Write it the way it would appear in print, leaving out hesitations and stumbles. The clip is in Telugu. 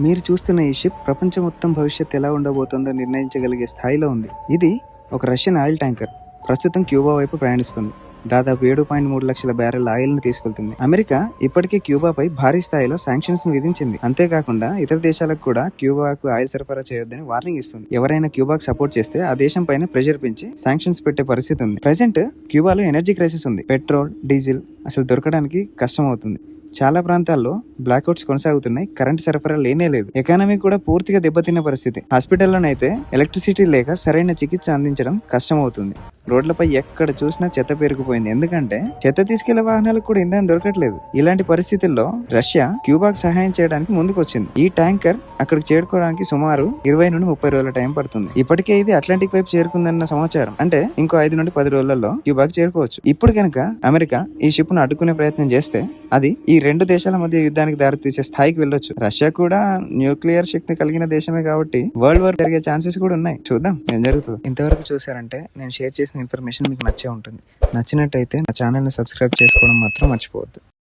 మీరు చూస్తున్న ఈ షిప్ ప్రపంచం మొత్తం భవిష్యత్తు ఎలా ఉండబోతుందో నిర్ణయించగలిగే స్థాయిలో ఉంది. ఇది ఒక రష్యన్ ఆయిల్ ట్యాంకర్. ప్రస్తుతం క్యూబా వైపు ప్రయాణిస్తుంది. దాదాపు 7.3 లక్షల బ్యారెల్ ఆయిల్ ను తీసుకెళ్తుంది. అమెరికా ఇప్పటికే క్యూబాపై భారీ స్థాయిలో శాంక్షన్స్ ను విధించింది. అంతేకాకుండా ఇతర దేశాలకు కూడా క్యూబాకు ఆయిల్ సరఫరా చేయొద్దని వార్నింగ్ ఇస్తుంది. ఎవరైనా క్యూబాకు సపోర్ట్ చేస్తే ఆ దేశం పైన ప్రెషర్ పెంచి శాంక్షన్స్ పెట్టే పరిస్థితి ఉంది. ప్రెసెంట్ క్యూబాలో ఎనర్జీ క్రైసిస్ ఉంది. పెట్రోల్, డీజిల్ అసలు దొరకడానికి కష్టం అవుతుంది. చాలా ప్రాంతాల్లో బ్లాక్అవుట్స్ కొనసాగుతున్నాయి. కరెంట్ సరఫరా లేనే లేదు. ఎకానమీ కూడా పూర్తిగా దెబ్బతిన్న పరిస్థితి. హాస్పిటల్లోనైతే ఎలక్ట్రిసిటీ లేక సరైన చికిత్స అందించడం కష్టం అవుతుంది. రోడ్లపై ఎక్కడ చూసినా చెత్త పెరిగిపోయింది. ఎందుకంటే చెత్త తీసుకెళ్లే వాహనాలకు కూడా ఇంధనం దొరకట్లేదు. ఇలాంటి పరిస్థితుల్లో రష్యా క్యూబాకు సహాయం చేయడానికి ముందుకు వచ్చింది. ఈ ట్యాంకర్ అక్కడికి చేరుకోవడానికి సుమారు 20 నుండి 30 రోజుల టైం పడుతుంది. ఇప్పటికే ఇది అట్లాంటిక్ వైపు చేరుకుందన్న సమాచారం. అంటే ఇంకో 5 నుండి 10 రోజులలో క్యూబాకు చేరుకోవచ్చు. ఇప్పుడు కనుక అమెరికా ఈ షిప్ ను అడ్డుకునే ప్రయత్నం చేస్తే అది ఈ రెండు దేశాల మధ్య యుద్ధానికి దారితీసే స్థాయికి వెళ్ళొచ్చు. రష్యా కూడా న్యూక్లియర్ శక్తి కలిగిన దేశమే కాబట్టి వరల్డ్ వార్ జరిగే ఛాన్సెస్ కూడా ఉన్నాయి. చూద్దాం ఏం జరుగుతుంది. ఇంతవరకు చూసారంటే నేను షేర్ చేసిన ఇన్ఫర్మేషన్ మీకు నచ్చే ఉంటుంది. నచ్చినట్టయితే నా ఛానల్ ని సబ్స్క్రైబ్ చేసుకోవడం మాత్రం మర్చిపోవద్దు.